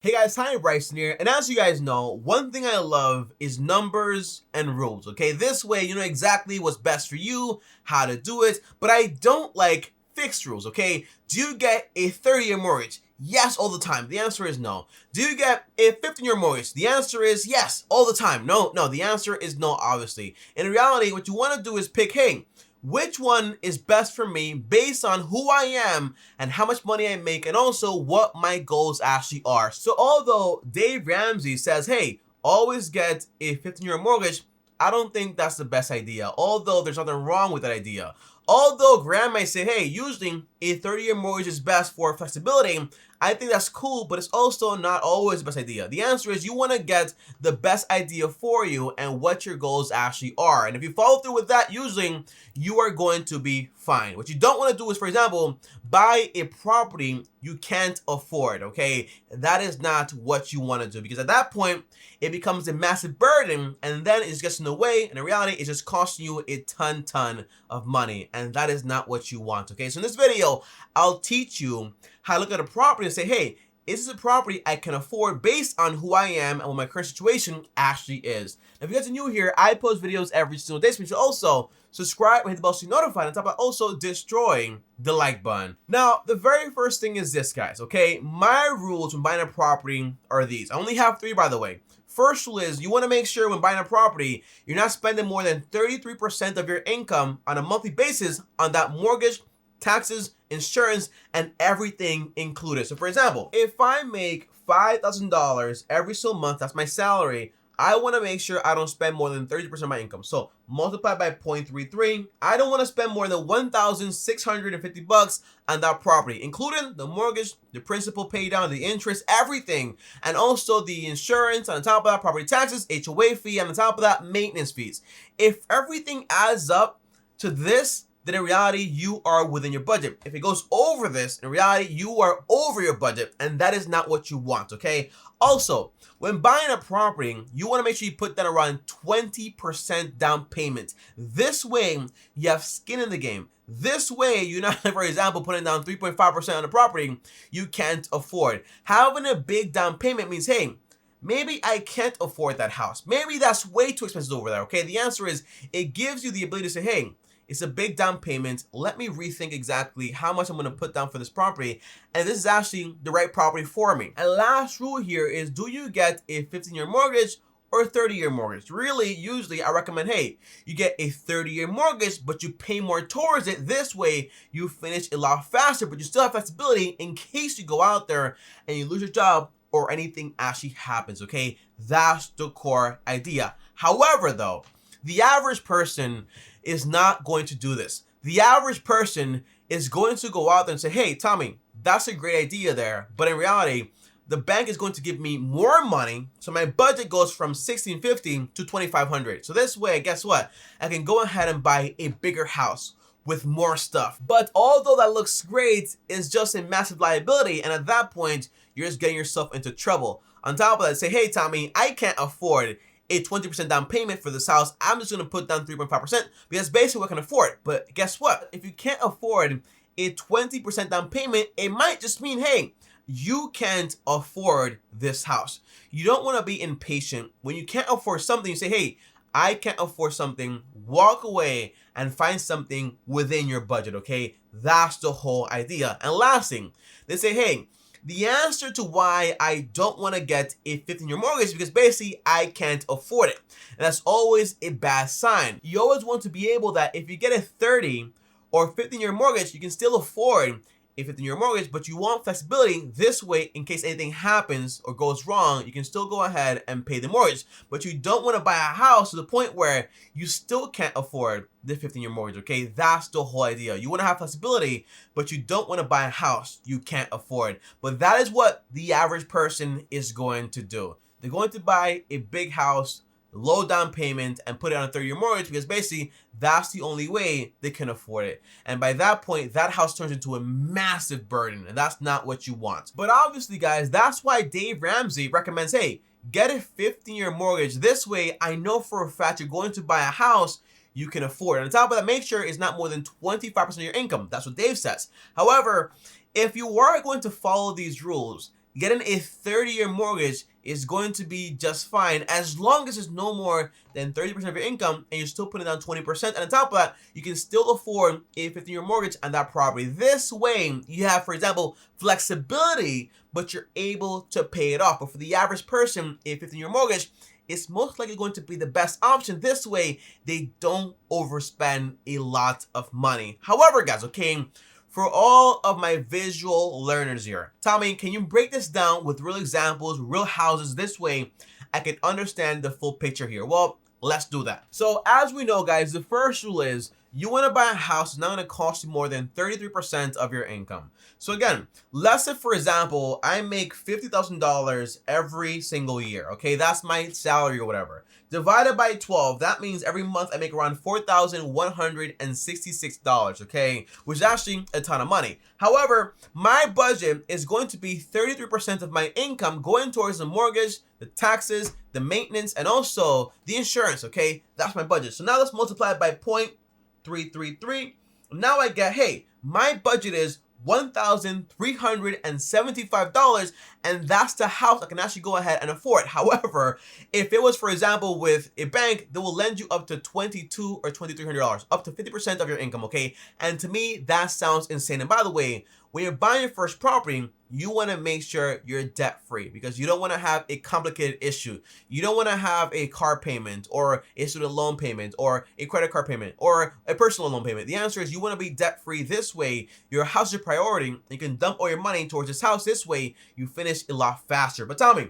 Hey guys, TommyBryson here, and as you guys know, one thing I love is numbers and rules, okay? This way you know exactly what's best for you, how to do it, but I don't like fixed rules, okay? Do you get a 30-year mortgage? Yes, all the time. The answer is no. Do you get a 15-year mortgage? The answer is yes, all the time. No, the answer is no, obviously. In reality, what you want to do is pick, hey, which one is best for me based on who I am and how much money I make and also what my goals actually are. So although Dave Ramsey says, hey, always get a 15-year mortgage, I don't think that's the best idea, although there's nothing wrong with that idea. Although Graham might say, hey, usually a 30-year mortgage is best for flexibility, I think that's cool, but it's also not always the best idea. The answer is you want to get the best idea for you and what your goals actually are. And if you follow through with that, usually you are going to be fine. What you don't want to do is, for example, buy a property you can't afford, okay? That is not what you want to do, because at that point, it becomes a massive burden, and then it just gets in the way, and in reality, it's just costing you a ton of money, and that is not what you want, okay? So in this video, I'll teach you how to look at a property and say, hey, is this a property I can afford based on who I am and what my current situation actually is? Now, if you guys are new here, I post videos every single day, so you should also subscribe and hit the bell so you're notified, on top of also destroying the like button. Now, the very first thing is this, guys, okay? My rules when buying a property are these. I only have 3, by the way. First rule is you want to make sure when buying a property, you're not spending more than 33% of your income on a monthly basis on that mortgage, taxes, insurance, and everything included. So for example, if I make $5,000 every single month, that's my salary, I want to make sure I don't spend more than 30% of my income. So multiply by 0.33. I don't want to spend more than $1,650 on that property, including the mortgage, the principal pay down, the interest, everything, and also the insurance. On top of that, property taxes, HOA fee, and on top of that, maintenance fees. If everything adds up to this, then in reality, you are within your budget. If it goes over this, in reality, you are over your budget, and that is not what you want, okay? Also, when buying a property, you want to make sure you put down around 20% down payment. This way, you have skin in the game. This way, you're not, for example, putting down 3.5% on the property you can't afford. Having a big down payment means, hey, maybe I can't afford that house. Maybe that's way too expensive over there, okay? The answer is it gives you the ability to say, hey, it's a big down payment. Let me rethink exactly how much I'm going to put down for this property, and this is actually the right property for me. And last rule here is, do you get a 15-year mortgage or a 30-year mortgage? Really, usually I recommend, hey, you get a 30-year mortgage, but you pay more towards it. This way, you finish a lot faster, but you still have flexibility in case you go out there and you lose your job or anything actually happens, okay? That's the core idea. However, though, the average person is not going to do this. The average person is going to go out there and say, hey, Tommy, that's a great idea there. But in reality, the bank is going to give me more money. So my budget goes from $1,650 to $2,500. So this way, guess what? I can go ahead and buy a bigger house with more stuff. But although that looks great, it's just a massive liability. And at that point, you're just getting yourself into trouble. On top of that, say, hey, Tommy, I can't afford a 20% down payment for this house. I'm just going to put down 3.5% because basically what I can afford. But guess what? If you can't afford a 20% down payment, it might just mean, hey, you can't afford this house. You don't want to be impatient. When you can't afford something, you say, hey, I can't afford something. Walk away and find something within your budget, okay? That's the whole idea. And last thing, they say, hey, the answer to why I don't want to get a 15-year mortgage is because basically I can't afford it. And that's always a bad sign. You always want to be able that if you get a 30 or 15-year mortgage, you can still afford a 15-year mortgage, but you want flexibility this way in case anything happens or goes wrong, you can still go ahead and pay the mortgage. But you don't want to buy a house to the point where you still can't afford the 15-year mortgage, okay? That's the whole idea. You want to have flexibility, but you don't want to buy a house you can't afford. But that is what the average person is going to do. They're going to buy a big house, low down payment, and put it on a 30-year mortgage because basically that's the only way they can afford it. And by that point, that house turns into a massive burden, and that's not what you want. But obviously, guys, that's why Dave Ramsey recommends, hey, get a 15-year mortgage. This way, I know for a fact you're going to buy a house you can afford. And on top of that, make sure it's not more than 25% of your income. That's what Dave says. However, if you are going to follow these rules, getting a 30-year mortgage is going to be just fine as long as it's no more than 30% of your income and you're still putting down 20%. And on top of that, you can still afford a 15-year mortgage on that property. This way, you have, for example, flexibility, but you're able to pay it off. But for the average person, a 15-year mortgage is most likely going to be the best option. This way, they don't overspend a lot of money. However, guys, okay, for all of my visual learners here, Tommy, can you break this down with real examples, real houses? This way, I can understand the full picture here. Well, let's do that. So as we know, guys, the first rule is you want to buy a house that's not going to cost you more than 33% of your income. So again, let's say, for example, I make $50,000 every single year. Okay, that's my salary or whatever. Divided by 12, that means every month I make around $4,166, okay, which is actually a ton of money. However, my budget is going to be 33% of my income going towards the mortgage, the taxes, the maintenance, and also the insurance, okay? That's my budget. So now let's multiply it by 0.333. Now I get, hey, my budget is $1,375, and that's the house I can actually go ahead and afford. However, if it was, for example, with a bank, they will lend you up to $2,200 or $2,300, up to 50% of your income, okay? And to me, that sounds insane. And by the way, when you're buying your first property, you want to make sure you're debt free because you don't want to have a complicated issue. You don't want to have a car payment or a student loan payment or a credit card payment or a personal loan payment. The answer is you want to be debt free. This way, your house is your priority. You can dump all your money towards this house. This way, you finish a lot faster. But tell me,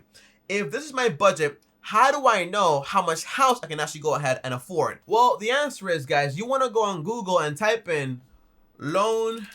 if this is my budget, how do I know how much house I can actually go ahead and afford? Well, the answer is, guys, you want to go on Google and type in loan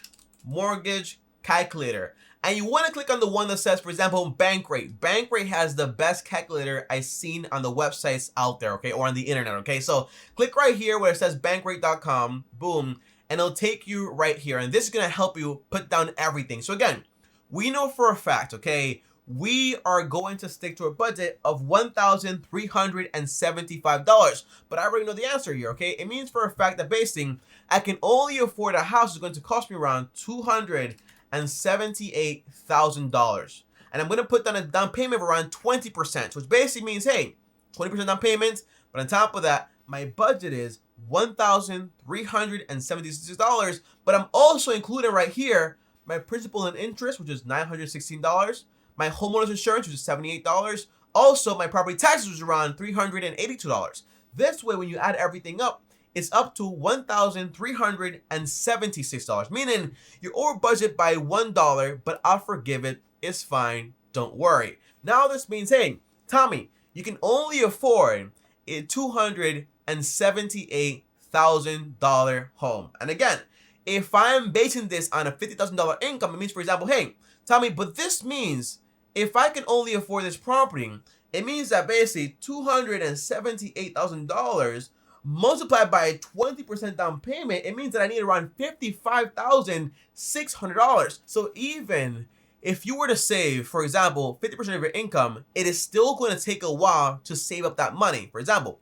mortgage calculator. And you want to click on the one that says, for example, Bankrate. Bankrate has the best calculator I've seen on the websites out there, okay, or on the internet, okay? So click right here where it says bankrate.com, boom, and it'll take you right here. And this is going to help you put down everything. So again, we know for a fact, okay, we are going to stick to a budget of $1,375. But I already know the answer here, okay? It means for a fact that basically I can only afford a house that's going to cost me around $278,000. And I'm going to put down a down payment of around 20%, which basically means, hey, 20% down payment. But on top of that, my budget is $1,376. But I'm also including right here my principal and interest, which is $916. My homeowner's insurance, which is $78. Also, my property taxes was around $382. This way, when you add everything up, it's up to $1,376, meaning you're over budget by $1, but I'll forgive it. It's fine. Don't worry. Now this means, hey, Tommy, you can only afford a $278,000 home. And again, if I'm basing this on a $50,000 income, it means, for example, hey, Tommy, but this means if I can only afford this property, it means that basically $278,000 multiplied by a 20% down payment, it means that I need around $55,600. So even if you were to save, for example, 50% of your income, it is still going to take a while to save up that money. For example,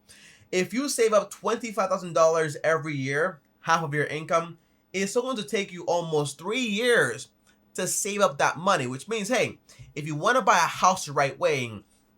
if you save up $25,000 every year, half of your income, it's still going to take you almost 3 years to save up that money, which means, hey, if you want to buy a house the right way,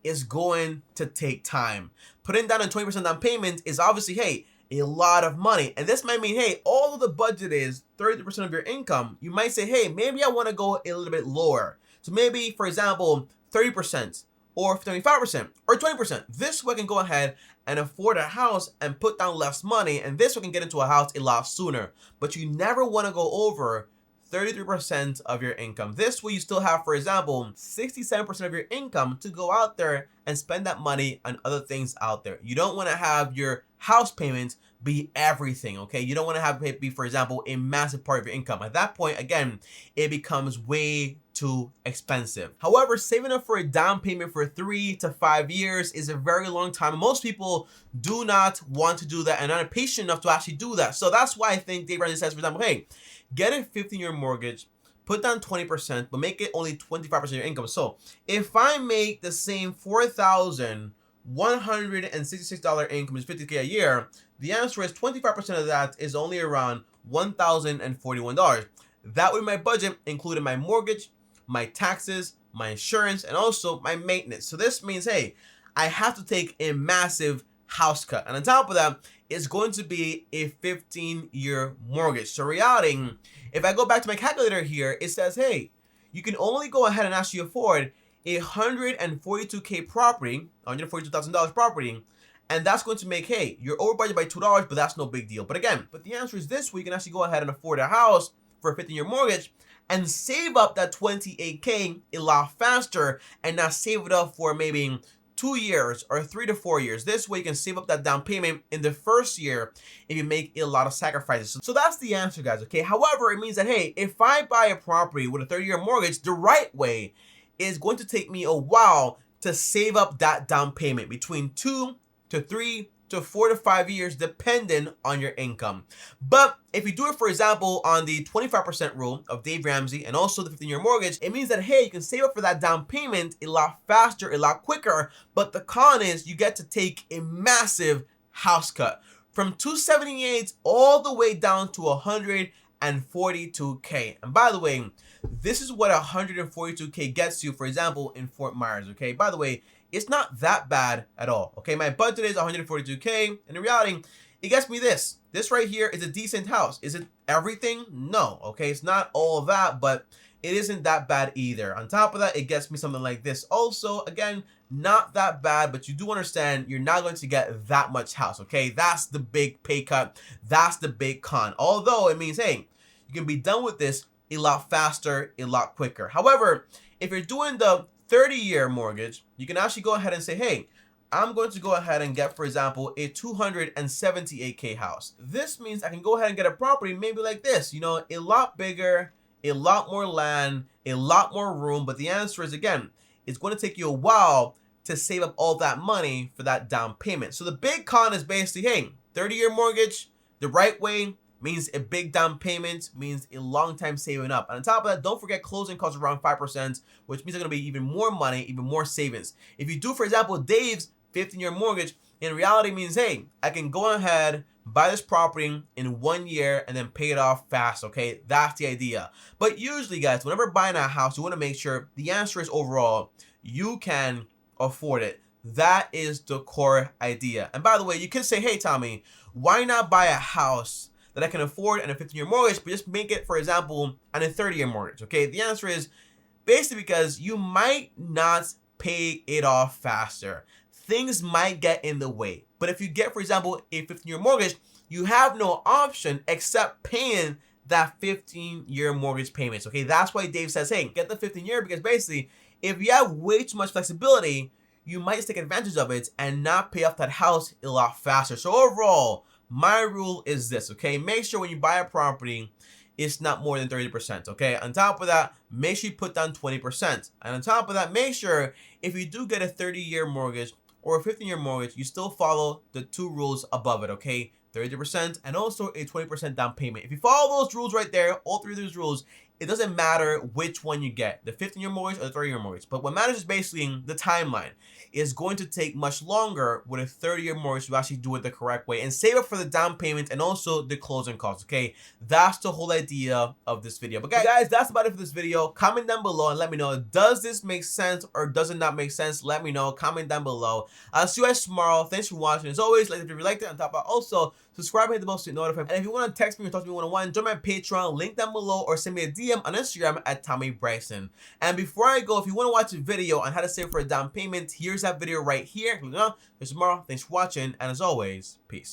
it's going to take time. Putting down a 20% down payment is obviously, hey, a lot of money. And this might mean, hey, although the budget is 30% of your income, you might say, hey, maybe I want to go a little bit lower. So maybe, for example, 30% or 25% or 20%. This way I can go ahead and afford a house and put down less money. And this way I can get into a house a lot sooner. But you never want to go over 33% of your income. This way you still have, for example, 67% of your income to go out there and spend that money on other things out there. You don't want to have your house payments be everything, okay? You don't want to have it be, for example, a massive part of your income. At that point, again, it becomes way too expensive. However, saving up for a down payment for 3 to 5 years is a very long time. Most people do not want to do that and aren't patient enough to actually do that. So that's why I think Dave Ramsey says, for example, hey, get a 15-year mortgage, put down 20%, but make it only 25% of your income. So if I make the same $4,166 income is $50K a year, the answer is 25% of that is only around $1,041. That would be my budget, including my mortgage, my taxes, my insurance, and also my maintenance. So this means, hey, I have to take a massive house cut. And on top of that, it's going to be a 15-year mortgage. So reality, if I go back to my calculator here, it says, hey, you can only go ahead and actually afford a $142K property, $142,000 property, and that's going to make, hey, you're over budget by $2, but that's no big deal. But again, the answer is this way: you can actually go ahead and afford a house for a 15-year mortgage and save up that 28K a lot faster, and not save it up for maybe 2 years or 3 to 4 years. This way you can save up that down payment in the first year if you make a lot of sacrifices. So that's the answer, guys, okay? However, it means that, hey, if I buy a property with a 30-year mortgage the right way, it's going to take me a while to save up that down payment, between 2 to 3 to 4 to 5 years, depending on your income. But if you do it, for example, on the 25% rule of Dave Ramsey and also the 15-year mortgage, it means that, hey, you can save up for that down payment a lot faster, a lot quicker. But the con is you get to take a massive house cut from 278 all the way down to 142K. And by the way, this is what 142K gets you, for example, in Fort Myers, okay? By the way, it's not that bad at all, okay? My budget is 142K, and in reality, it gets me this. This right here is a decent house. Is it everything? No, okay? It's not all of that, but it isn't that bad either. On top of that, it gets me something like this also. Again, not that bad, but you do understand you're not going to get that much house, okay? That's the big pay cut. That's the big con. Although it means, hey, you can be done with this a lot faster, a lot quicker. However, if you're doing the 30-year mortgage, you can actually go ahead and say, hey, I'm going to go ahead and get, for example, a 278K house. This means I can go ahead and get a property maybe like this, you know, a lot bigger, a lot more land, a lot more room. But the answer is, again, it's going to take you a while to save up all that money for that down payment. So the big con is basically, hey, 30-year mortgage the right way means a big down payment, means a long time saving up. And on top of that, don't forget closing costs around 5%, which means they're going to be even more money, even more savings. If you do, for example, Dave's 15-year mortgage, in reality means, hey, I can go ahead, buy this property in 1 year and then pay it off fast, okay? That's the idea. But usually, guys, whenever buying a house, you want to make sure the answer is overall, you can afford it. That is the core idea. And by the way, you can say, hey, Tommy, why not buy a house that I can afford and a 15-year mortgage, but just make it, for example, on a 30-year mortgage, okay? The answer is basically because you might not pay it off faster. Things might get in the way. But if you get, for example, a 15-year mortgage, you have no option except paying that 15-year mortgage payments, okay? That's why Dave says, hey, get the 15-year, because basically, if you have way too much flexibility, you might just take advantage of it and not pay off that house a lot faster. So overall, my rule is this, okay? Make sure when you buy a property, it's not more than 30%, okay? On top of that, make sure you put down 20%. And on top of that, make sure if you do get a 30-year mortgage or a 15-year mortgage, you still follow the 2 rules above it, okay? 30% and also a 20% down payment. If you follow those rules right there, all 3 of those rules, it doesn't matter which one you get, the 15-year mortgage or the 30-year mortgage. But what matters is basically the timeline. It's going to take much longer with a 30-year mortgage to actually do it the correct way and save up for the down payment and also the closing costs, okay? That's the whole idea of this video. But guys, that's about it for this video. Comment down below and let me know, does this make sense or does it not make sense? Let me know. Comment down below. I'll see you guys tomorrow. Thanks for watching. As always, like if you liked it, on top of also subscribe and hit the bell to get notified. And if you want to text me or talk to me one-on-one, join my Patreon, link down below, or send me a DM on Instagram at TommyBryson. And before I go, if you want to watch a video on how to save for a down payment, here's that video right here. Tomorrow. Thanks for watching, and as always, peace.